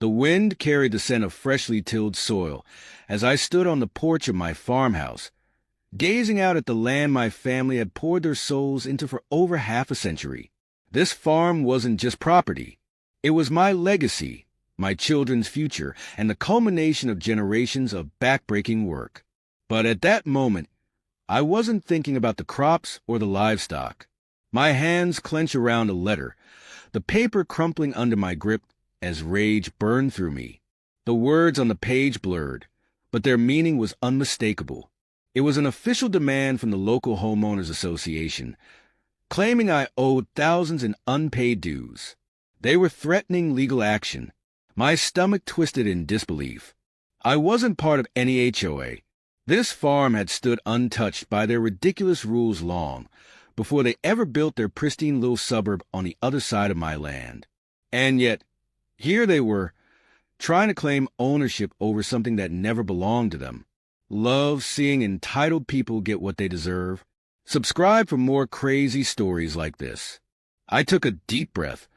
The wind carried the scent of freshly tilled soil as I stood on the porch of my farmhouse, gazing out at the land my family had poured their souls into for over half a century. This farm wasn't just property. It was my legacy, my children's future, and the culmination of generations of backbreaking work. But at that moment, I wasn't thinking about the crops or the livestock. My hands clenched around a letter, the paper crumpling under my grip as rage burned through me. The words on the page blurred, but their meaning was unmistakable. It was an official demand from the local homeowners association, claiming I owed thousands in unpaid dues. They were threatening legal action. My stomach twisted in disbelief. I wasn't part of any HOA. This farm had stood untouched by their ridiculous rules long before they ever built their pristine little suburb on the other side of my land. And yet, here they were, trying to claim ownership over something that never belonged to them. Love seeing entitled people get what they deserve. Subscribe for more crazy stories like this. I took a deep breath,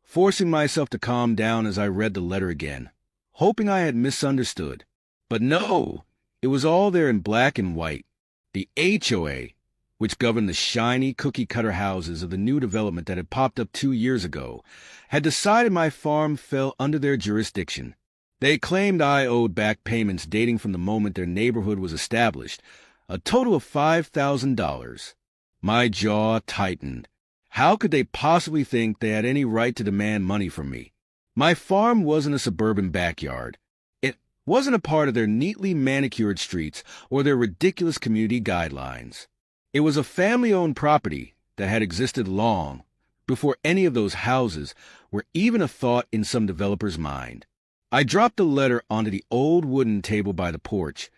forcing myself to calm down as I read the letter again, hoping I had misunderstood. But no, it was all there in black and white. The HOA, which governed the shiny cookie-cutter houses of the new development that had popped up 2 years ago, had decided my farm fell under their jurisdiction. They claimed I owed back payments dating from the moment their neighborhood was established, a total of $5,000. My jaw tightened. How could they possibly think they had any right to demand money from me? My farm wasn't a suburban backyard. It wasn't a part of their neatly manicured streets or their ridiculous community guidelines. It was a family-owned property that had existed long before any of those houses were even a thought in some developer's mind. I dropped the letter onto the old wooden table by the porch,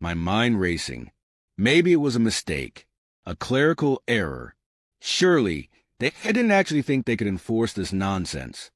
my mind racing. Maybe it was a mistake, a clerical error. Surely, they didn't actually think they could enforce this nonsense.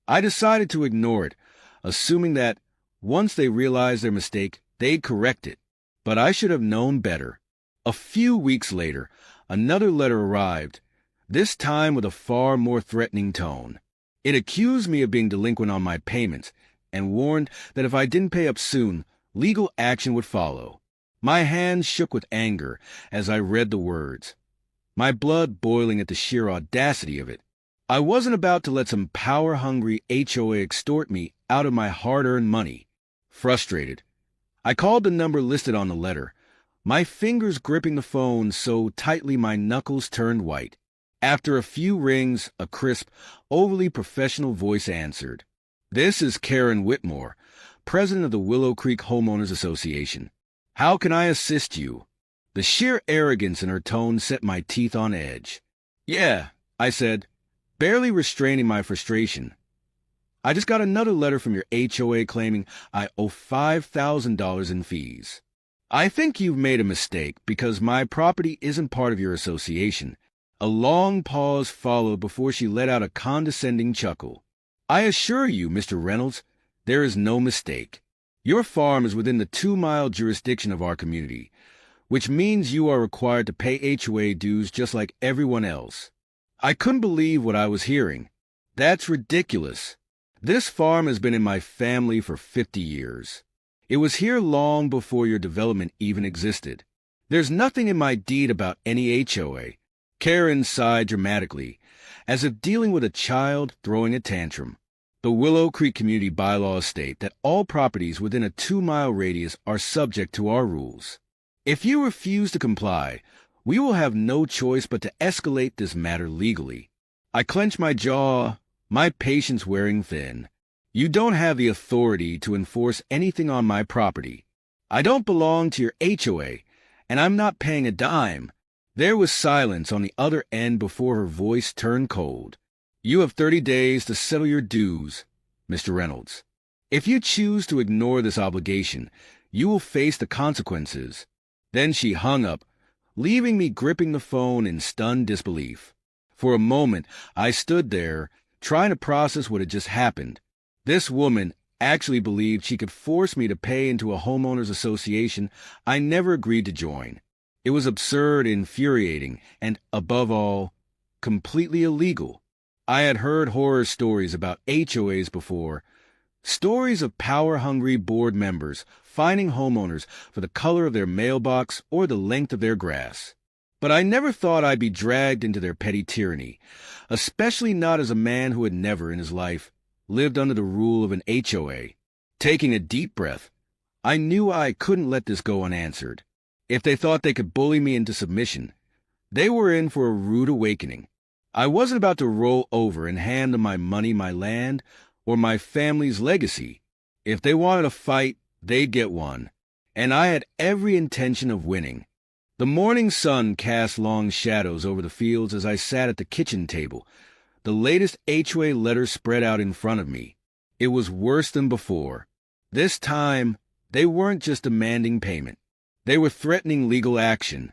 I decided to ignore it, assuming that once they realized their mistake, they'd correct it. But I should have known better. A few weeks later, another letter arrived, this time with a far more threatening tone. It accused me of being delinquent on my payments and warned that if I didn't pay up soon, legal action would follow. My hands shook with anger as I read the words, my blood boiling at the sheer audacity of it. I wasn't about to let some power-hungry HOA extort me out of my hard-earned money. Frustrated, I called the number listed on the letter, my fingers gripping the phone so tightly my knuckles turned white. After a few rings, a crisp, overly professional voice answered. This is Karen Whitmore, president of the Willow Creek Homeowners Association. How can I assist you? The sheer arrogance in her tone set my teeth on edge. Yeah, I said, barely restraining my frustration. I just got another letter from your HOA claiming I owe $5,000 in fees. I think you've made a mistake because my property isn't part of your association. A long pause followed before she let out a condescending chuckle. I assure you, Mr. Reynolds, there is no mistake. Your farm is within the 2-mile jurisdiction of our community, which means you are required to pay HOA dues just like everyone else. I couldn't believe what I was hearing. That's ridiculous. This farm has been in my family for 50 years. It was here long before your development even existed. There's nothing in my deed about any HOA. Karen sighed dramatically, as if dealing with a child throwing a tantrum. The Willow Creek community bylaws state that all properties within a 2-mile radius are subject to our rules. If you refuse to comply, we will have no choice but to escalate this matter legally. I clenched my jaw, my patience wearing thin. You don't have the authority to enforce anything on my property. I don't belong to your HOA, and I'm not paying a dime. There was silence on the other end before her voice turned cold. You have 30 days to settle your dues, Mr. Reynolds. If you choose to ignore this obligation, you will face the consequences. Then she hung up, leaving me gripping the phone in stunned disbelief. For a moment, I stood there, trying to process what had just happened. This woman actually believed she could force me to pay into a homeowners association I never agreed to join. It was absurd, infuriating, and, above all, completely illegal. I had heard horror stories about HOAs before, Stories of power-hungry board members fining homeowners for the color of their mailbox or the length of their grass. But I never thought I'd be dragged into their petty tyranny, especially not as a man who had never in his life lived under the rule of an HOA. Taking a deep breath, I knew I couldn't let this go unanswered. If they thought they could bully me into submission, they were in for a rude awakening. I wasn't about to roll over and hand them my money, my land, or my family's legacy. If they wanted a fight, they'd get one, and I had every intention of winning. The morning sun cast long shadows over the fields as I sat at the kitchen table, the latest HOA letter spread out in front of me. It was worse than before. This time, they weren't just demanding payment. They were threatening legal action,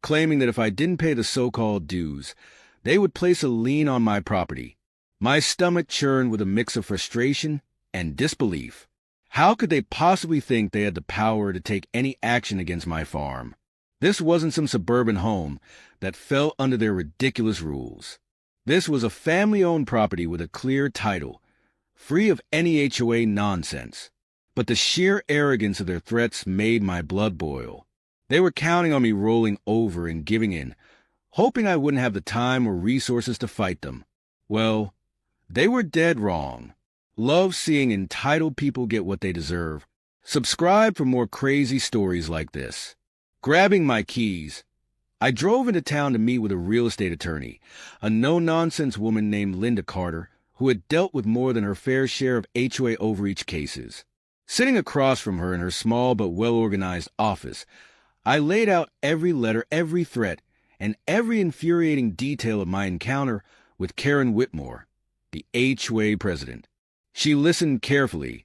claiming that if I didn't pay the so-called dues, they would place a lien on my property. My stomach churned with a mix of frustration and disbelief. How could they possibly think they had the power to take any action against my farm? This wasn't some suburban home that fell under their ridiculous rules. This was a family-owned property with a clear title, free of any HOA nonsense. But the sheer arrogance of their threats made my blood boil. They were counting on me rolling over and giving in, hoping I wouldn't have the time or resources to fight them. Well, they were dead wrong. Love seeing entitled people get what they deserve. Subscribe for more crazy stories like this. Grabbing my keys, I drove into town to meet with a real estate attorney, a no-nonsense woman named Linda Carter, who had dealt with more than her fair share of HOA overreach cases. Sitting across from her in her small but well-organized office, I laid out every letter, every threat, and every infuriating detail of my encounter with Karen Whitmore, the HOA president. She listened carefully,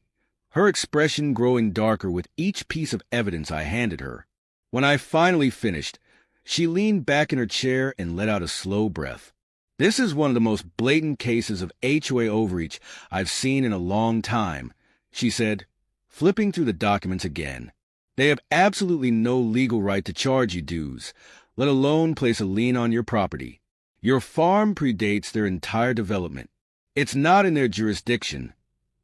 her expression growing darker with each piece of evidence I handed her. When I finally finished, she leaned back in her chair and let out a slow breath. This is one of the most blatant cases of HOA overreach I've seen in a long time, she said, flipping through the documents again. They have absolutely no legal right to charge you dues, let alone place a lien on your property. Your farm predates their entire development. It's not in their jurisdiction.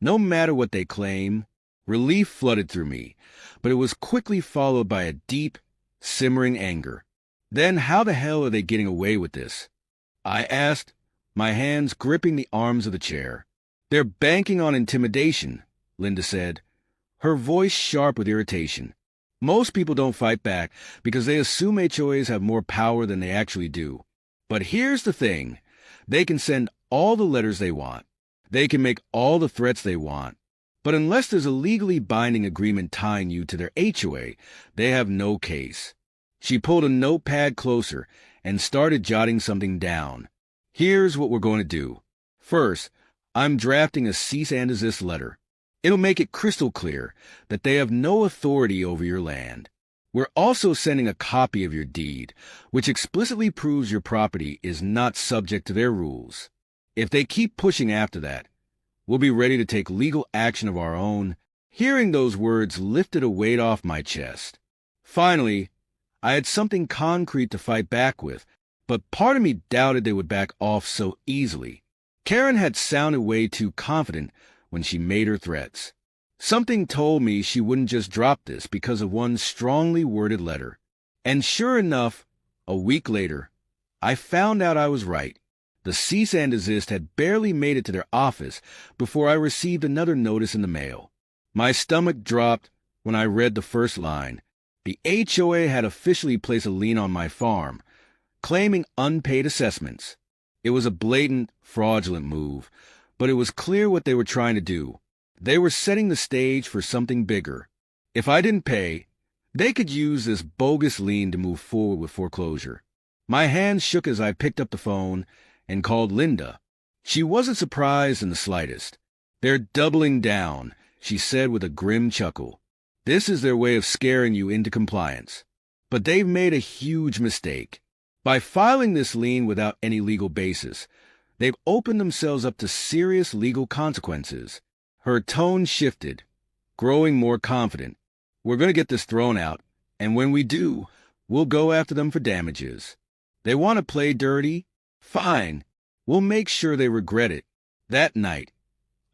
No matter what they claim, relief flooded through me, but it was quickly followed by a deep, simmering anger. Then how the hell are they getting away with this? I asked, my hands gripping the arms of the chair. They're banking on intimidation, Linda said, her voice sharp with irritation. Most people don't fight back because they assume HOAs have more power than they actually do. But here's the thing. They can send all the letters they want. They can make all the threats they want. But unless there's a legally binding agreement tying you to their HOA, they have no case. She pulled a notepad closer and started jotting something down. Here's what we're going to do. First, I'm drafting a cease and desist letter. It'll make it crystal clear that they have no authority over your land. We're also sending a copy of your deed, which explicitly proves your property is not subject to their rules. If they keep pushing after that, we'll be ready to take legal action of our own. Hearing those words lifted a weight off my chest. Finally, I had something concrete to fight back with, but part of me doubted they would back off so easily. Karen had sounded way too confident when she made her threats. Something told me she wouldn't just drop this because of one strongly worded letter. And sure enough, a week later, I found out I was right. The cease and desist had barely made it to their office before I received another notice in the mail. My stomach dropped when I read the first line. The HOA had officially placed a lien on my farm, claiming unpaid assessments. It was a blatant, fraudulent move, but it was clear what they were trying to do. They were setting the stage for something bigger. If I didn't pay, they could use this bogus lien to move forward with foreclosure. My hands shook as I picked up the phone and called Linda. She wasn't surprised in the slightest. They're doubling down, she said with a grim chuckle. This is their way of scaring you into compliance. But they've made a huge mistake. By filing this lien without any legal basis, they've opened themselves up to serious legal consequences. Her tone shifted, growing more confident. We're going to get this thrown out, and when we do, we'll go after them for damages. They want to play dirty? Fine. We'll make sure they regret it. That night,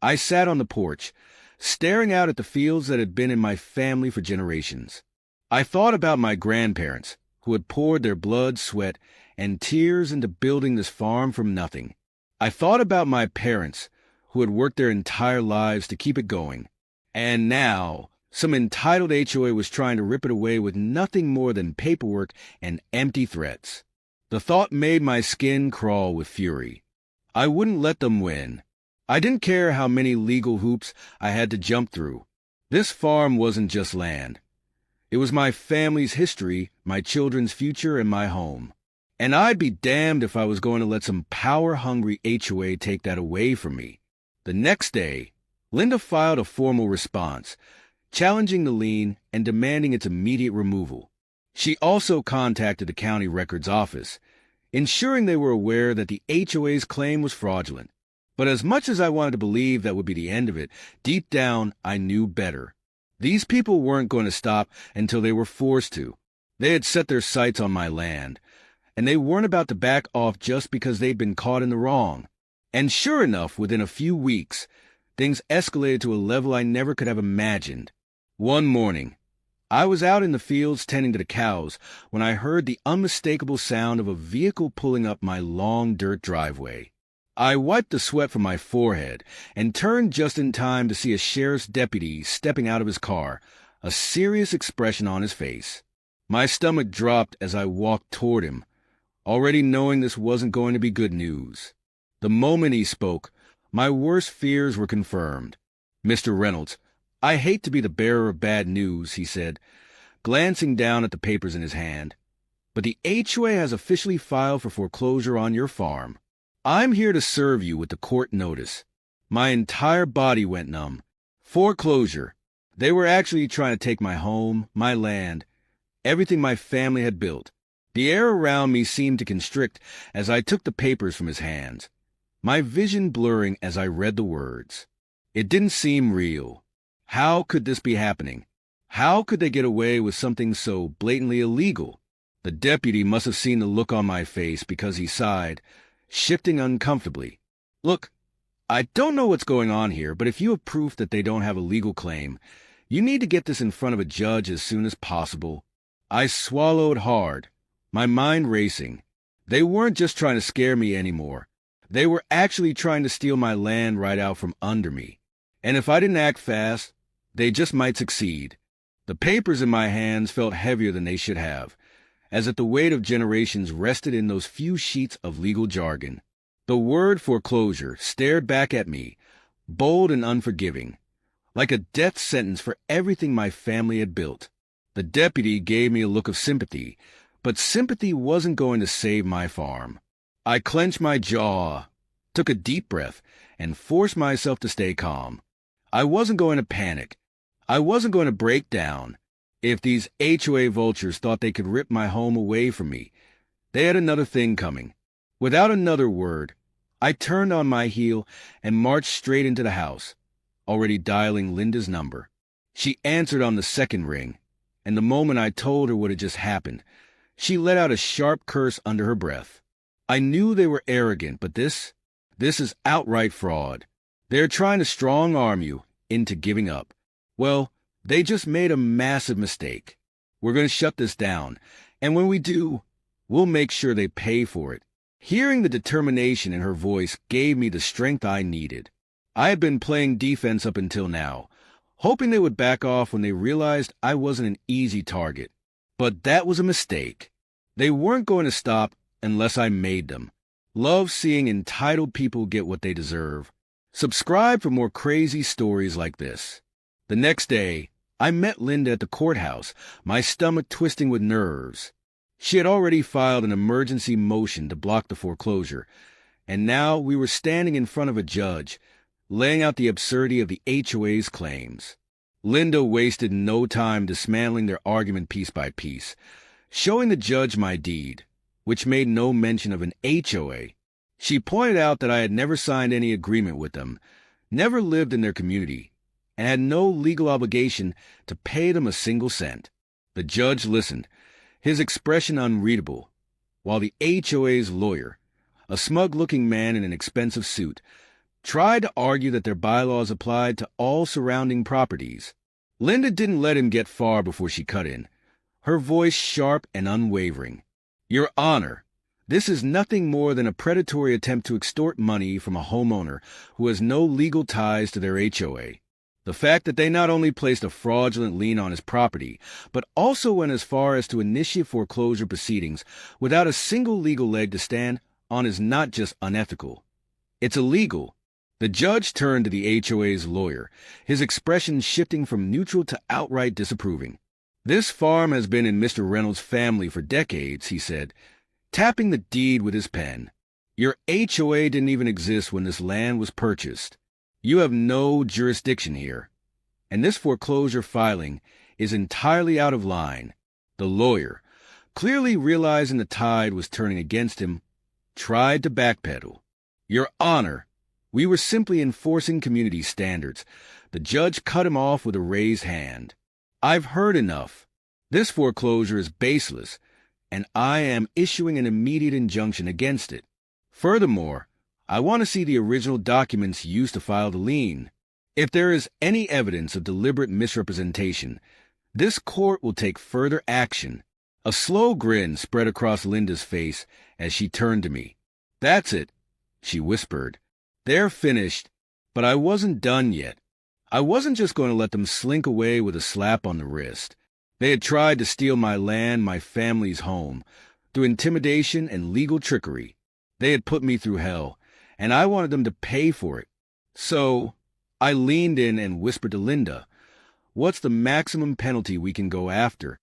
I sat on the porch, staring out at the fields that had been in my family for generations. I thought about my grandparents, who had poured their blood, sweat, and tears into building this farm from nothing. I thought about my parents, who had worked their entire lives to keep it going. And now, some entitled HOA was trying to rip it away with nothing more than paperwork and empty threats. The thought made my skin crawl with fury. I wouldn't let them win. I didn't care how many legal hoops I had to jump through. This farm wasn't just land. It was my family's history, my children's future, and my home. And I'd be damned if I was going to let some power-hungry HOA take that away from me. The next day, Linda filed a formal response, challenging the lien and demanding its immediate removal. She also contacted the county records office, ensuring they were aware that the HOA's claim was fraudulent. But as much as I wanted to believe that would be the end of it, deep down I knew better. These people weren't going to stop until they were forced to. They had set their sights on my land, and they weren't about to back off just because they'd been caught in the wrong. And sure enough, within a few weeks, things escalated to a level I never could have imagined. One morning, I was out in the fields tending to the cows when I heard the unmistakable sound of a vehicle pulling up my long dirt driveway. I wiped the sweat from my forehead and turned just in time to see a sheriff's deputy stepping out of his car, a serious expression on his face. My stomach dropped as I walked toward him, already knowing this wasn't going to be good news. The moment he spoke, my worst fears were confirmed. "Mr. Reynolds, I hate to be the bearer of bad news," he said, glancing down at the papers in his hand, "but the HOA has officially filed for foreclosure on your farm. I'm here to serve you with the court notice." My entire body went numb. Foreclosure. They were actually trying to take my home, my land, everything my family had built. The air around me seemed to constrict as I took the papers from his hands, my vision blurring as I read the words. It didn't seem real. How could this be happening? How could they get away with something so blatantly illegal? The deputy must have seen the look on my face because he sighed, shifting uncomfortably. "Look, I don't know what's going on here, but if you have proof that they don't have a legal claim, you need to get this in front of a judge as soon as possible." I swallowed hard, my mind racing. They weren't just trying to scare me anymore. They were actually trying to steal my land right out from under me. And if I didn't act fast, they just might succeed. The papers in my hands felt heavier than they should have, as if the weight of generations rested in those few sheets of legal jargon. The word foreclosure stared back at me, bold and unforgiving, like a death sentence for everything my family had built. The deputy gave me a look of sympathy, but sympathy wasn't going to save my farm. I clenched my jaw, took a deep breath, and forced myself to stay calm. I wasn't going to panic. I wasn't going to break down. If these HOA vultures thought they could rip my home away from me, they had another thing coming. Without another word, I turned on my heel and marched straight into the house, already dialing Linda's number. She answered on the second ring, and the moment I told her what had just happened, she let out a sharp curse under her breath. I knew they were arrogant, but this is outright fraud. They're trying to strong-arm you into giving up. Well, they just made a massive mistake. We're going to shut this down, and when we do, we'll make sure they pay for it. Hearing the determination in her voice gave me the strength I needed. I had been playing defense up until now, hoping they would back off when they realized I wasn't an easy target. But that was a mistake. They weren't going to stop unless I made them. Love seeing entitled people get what they deserve. Subscribe for more crazy stories like this. The next day, I met Linda at the courthouse, my stomach twisting with nerves. She had already filed an emergency motion to block the foreclosure, and now we were standing in front of a judge, laying out the absurdity of the HOA's claims. Linda wasted no time dismantling their argument piece by piece, showing the judge my deed, which made no mention of an HOA. She pointed out that I had never signed any agreement with them, never lived in their community, and had no legal obligation to pay them a single cent. The judge listened, his expression unreadable, while the HOA's lawyer, a smug-looking man in an expensive suit, tried to argue that their bylaws applied to all surrounding properties. Linda didn't let him get far before she cut in, her voice sharp and unwavering. Your Honor, this is nothing more than a predatory attempt to extort money from a homeowner who has no legal ties to their HOA. The fact that they not only placed a fraudulent lien on his property, but also went as far as to initiate foreclosure proceedings without a single legal leg to stand on is not just unethical. It's illegal. The judge turned to the HOA's lawyer, his expression shifting from neutral to outright disapproving. This farm has been in Mr. Reynolds' family for decades, he said, tapping the deed with his pen. Your HOA didn't even exist when this land was purchased. You have no jurisdiction here. And this foreclosure filing is entirely out of line. The lawyer, clearly realizing the tide was turning against him, tried to backpedal. Your Honor, we were simply enforcing community standards. The judge cut him off with a raised hand. I've heard enough. This foreclosure is baseless, and I am issuing an immediate injunction against it. Furthermore, I want to see the original documents used to file the lien. If there is any evidence of deliberate misrepresentation, this court will take further action. A slow grin spread across Linda's face as she turned to me. That's it, she whispered. They're finished, but I wasn't done yet. I wasn't just going to let them slink away with a slap on the wrist. They had tried to steal my land, my family's home, through intimidation and legal trickery. They had put me through hell, and I wanted them to pay for it. So I leaned in and whispered to Linda, "What's the maximum penalty we can go after?"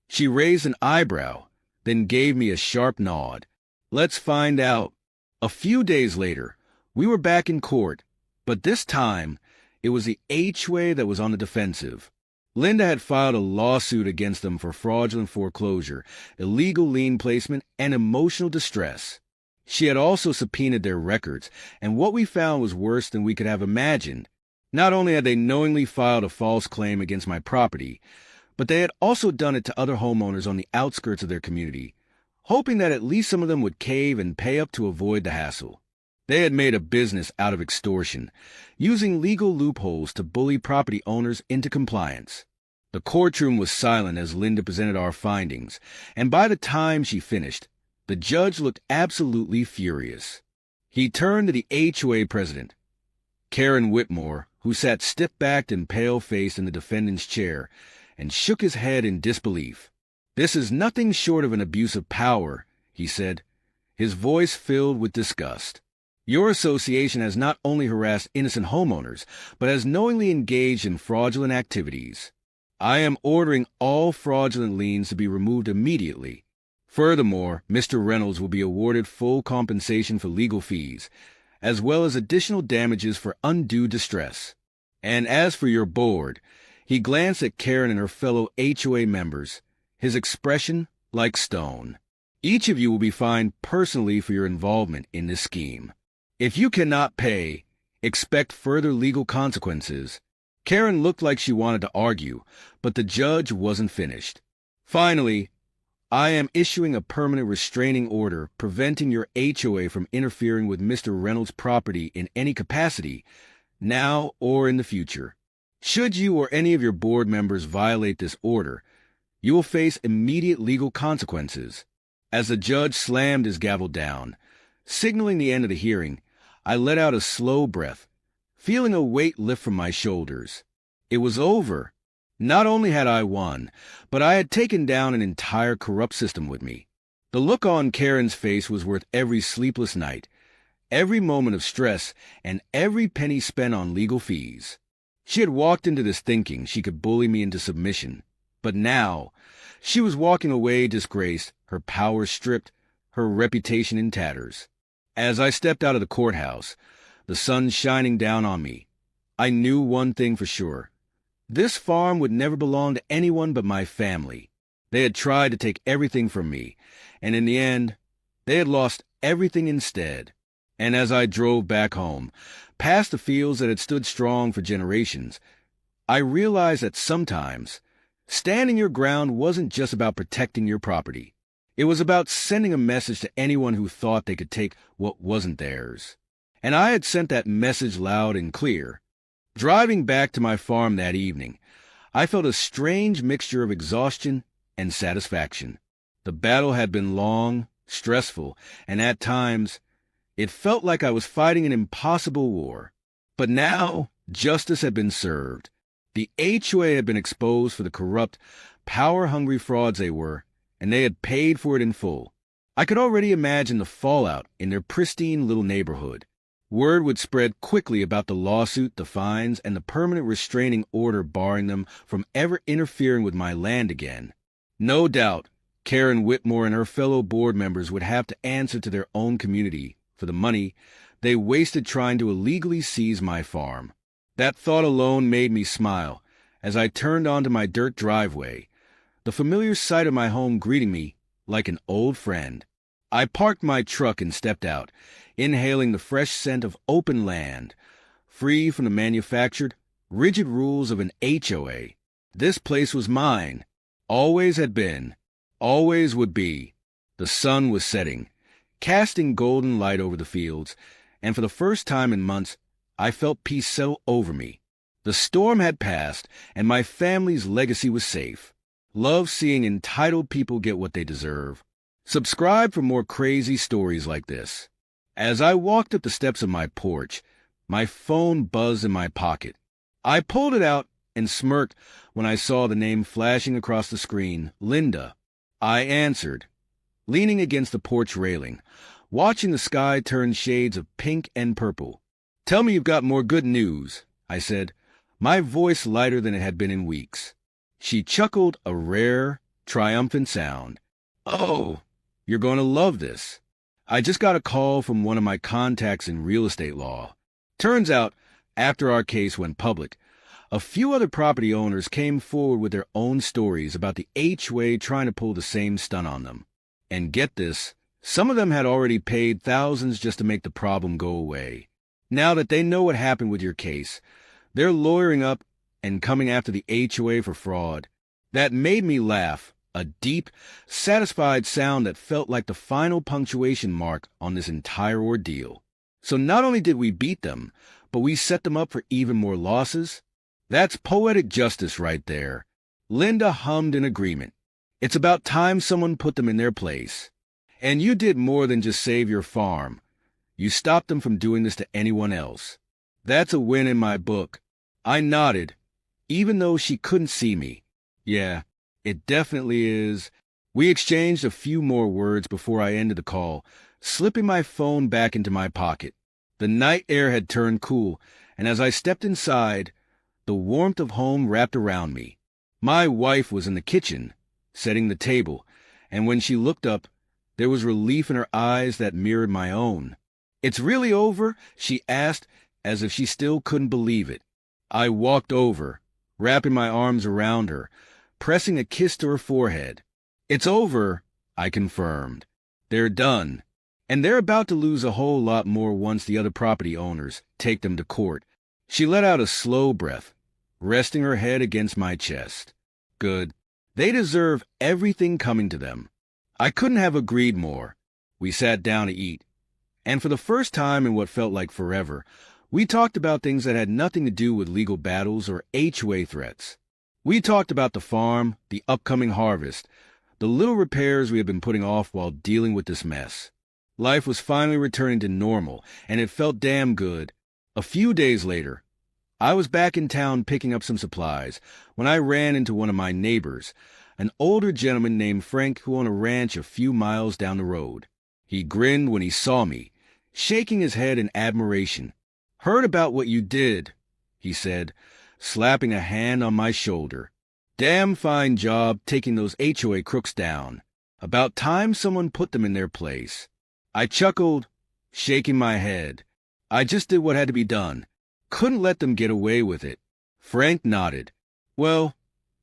She raised an eyebrow, then gave me a sharp nod. Let's find out. A few days later, we were back in court, but this time, it was the HOA that was on the defensive. Linda had filed a lawsuit against them for fraudulent foreclosure, illegal lien placement, and emotional distress. She had also subpoenaed their records, and what we found was worse than we could have imagined. Not only had they knowingly filed a false claim against my property, but they had also done it to other homeowners on the outskirts of their community, hoping that at least some of them would cave and pay up to avoid the hassle. They had made a business out of extortion, using legal loopholes to bully property owners into compliance. The courtroom was silent as Linda presented our findings, and by the time she finished, the judge looked absolutely furious. He turned to the HOA president, Karen Whitmore, who sat stiff-backed and pale-faced in the defendant's chair, and shook his head in disbelief. "This is nothing short of an abuse of power," he said, his voice filled with disgust. "Your association has not only harassed innocent homeowners, but has knowingly engaged in fraudulent activities. I am ordering all fraudulent liens to be removed immediately. Furthermore, Mr. Reynolds will be awarded full compensation for legal fees, as well as additional damages for undue distress. And as for your board," he glanced at Karen and her fellow HOA members, his expression like stone. "Each of you will be fined personally for your involvement in this scheme. If you cannot pay, expect further legal consequences." Karen looked like she wanted to argue, but the judge wasn't finished. "Finally, I am issuing a permanent restraining order preventing your HOA from interfering with Mr. Reynolds' property in any capacity, now or in the future. Should you or any of your board members violate this order, you will face immediate legal consequences." As the judge slammed his gavel down, signaling the end of the hearing, I let out a slow breath, feeling a weight lift from my shoulders. It was over. Not only had I won, but I had taken down an entire corrupt system with me. The look on Karen's face was worth every sleepless night, every moment of stress, and every penny spent on legal fees. She had walked into this thinking she could bully me into submission, but now she was walking away disgraced, her power stripped, her reputation in tatters. As I stepped out of the courthouse, the sun shining down on me, I knew one thing for sure. This farm would never belong to anyone but my family. They had tried to take everything from me, and in the end, they had lost everything instead. And as I drove back home, past the fields that had stood strong for generations, I realized that sometimes standing your ground wasn't just about protecting your property. It was about sending a message to anyone who thought they could take what wasn't theirs. And I had sent that message loud and clear. Driving back to my farm that evening, I felt a strange mixture of exhaustion and satisfaction. The battle had been long, stressful, and at times, it felt like I was fighting an impossible war. But now, justice had been served. The HOA had been exposed for the corrupt, power-hungry frauds they were, and they had paid for it in full. I could already imagine the fallout in their pristine little neighborhood. Word would spread quickly about the lawsuit, the fines, and the permanent restraining order barring them from ever interfering with my land again. No doubt, Karen Whitmore and her fellow board members would have to answer to their own community for the money they wasted trying to illegally seize my farm. That thought alone made me smile as I turned onto my dirt driveway, the familiar sight of my home greeting me like an old friend. I parked my truck and stepped out, inhaling the fresh scent of open land, free from the manufactured, rigid rules of an HOA. This place was mine, always had been, always would be. The sun was setting, casting golden light over the fields, and for the first time in months, I felt peace settle over me. The storm had passed, and my family's legacy was safe. Love seeing entitled people get what they deserve. Subscribe for more crazy stories like this. As I walked up the steps of my porch, my phone buzzed in my pocket. I pulled it out and smirked when I saw the name flashing across the screen, Linda. I answered, leaning against the porch railing, watching the sky turn shades of pink and purple. "Tell me you've got more good news," I said, my voice lighter than it had been in weeks. She chuckled a rare, triumphant sound. "Oh, you're going to love this. I just got a call from one of my contacts in real estate law. Turns out, after our case went public, a few other property owners came forward with their own stories about the HOA trying to pull the same stunt on them. And get this, some of them had already paid thousands just to make the problem go away. Now that they know what happened with your case, they're lawyering up and coming after the HOA for fraud. That made me laugh, a deep, satisfied sound that felt like the final punctuation mark on this entire ordeal. So not only did we beat them, but we set them up for even more losses? That's poetic justice right there. Linda hummed in agreement. It's about time someone put them in their place. And you did more than just save your farm. You stopped them from doing this to anyone else. That's a win in my book. I nodded, even though she couldn't see me. Yeah, it definitely is. We exchanged a few more words before I ended the call, slipping my phone back into my pocket. The night air had turned cool, and as I stepped inside, the warmth of home wrapped around me. My wife was in the kitchen, setting the table, and when she looked up, there was relief in her eyes that mirrored my own. "It's really over?" she asked, as if she still couldn't believe it. I walked over, wrapping my arms around her, pressing a kiss to her forehead. "It's over," I confirmed. "They're done. And they're about to lose a whole lot more once the other property owners take them to court." She let out a slow breath, resting her head against my chest. Good. They deserve everything coming to them. I couldn't have agreed more. We sat down to eat, and for the first time in what felt like forever, we talked about things that had nothing to do with legal battles or HOA threats. We talked about the farm, the upcoming harvest, the little repairs we had been putting off while dealing with this mess. Life was finally returning to normal, and it felt damn good. A few days later, I was back in town picking up some supplies when I ran into one of my neighbors, an older gentleman named Frank who owned a ranch a few miles down the road. He grinned when he saw me, shaking his head in admiration. "Heard about what you did," he said, slapping a hand on my shoulder. "Damn fine job taking those HOA crooks down. About time someone put them in their place." I chuckled, shaking my head. I just did what had to be done. Couldn't let them get away with it. Frank nodded. "Well,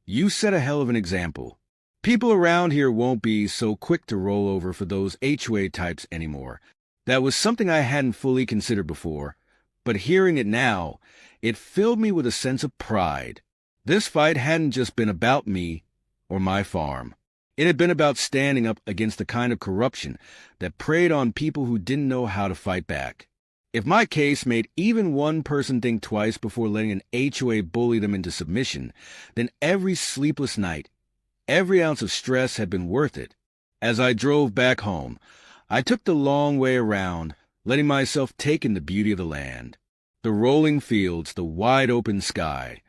you set a hell of an example. People around here won't be so quick to roll over for those HOA types anymore." That was something I hadn't fully considered before, but hearing it now, it filled me with a sense of pride. This fight hadn't just been about me or my farm. It had been about standing up against the kind of corruption that preyed on people who didn't know how to fight back. If my case made even one person think twice before letting an HOA bully them into submission, then every sleepless night, every ounce of stress had been worth it. As I drove back home, I took the long way around, letting myself take in the beauty of the land. The rolling fields, the wide open sky,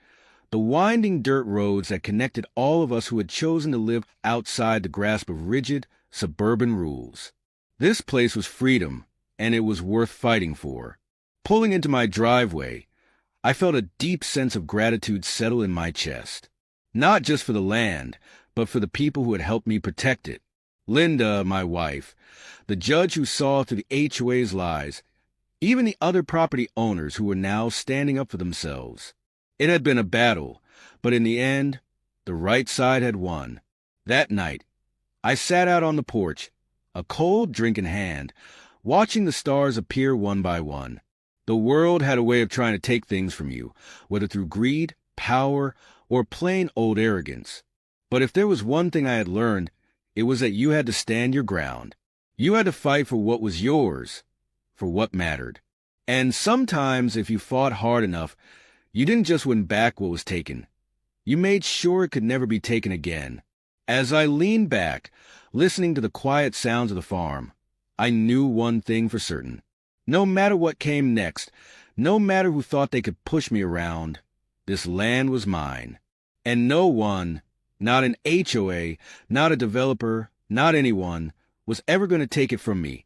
the winding dirt roads that connected all of us who had chosen to live outside the grasp of rigid, suburban rules. This place was freedom, and it was worth fighting for. Pulling into my driveway, I felt a deep sense of gratitude settle in my chest. Not just for the land, but for the people who had helped me protect it. Linda, my wife, the judge who saw through the HOA's lies, even the other property owners who were now standing up for themselves. It had been a battle, but in the end, the right side had won. That night, I sat out on the porch, a cold drink in hand, watching the stars appear one by one. The world had a way of trying to take things from you, whether through greed, power, or plain old arrogance. But if there was one thing I had learned, it was that you had to stand your ground. You had to fight for what was yours, for what mattered. And sometimes, if you fought hard enough, you didn't just win back what was taken. You made sure it could never be taken again. As I leaned back, listening to the quiet sounds of the farm, I knew one thing for certain. No matter what came next, no matter who thought they could push me around, this land was mine. And no one, not an HOA, not a developer, not anyone, was ever going to take it from me.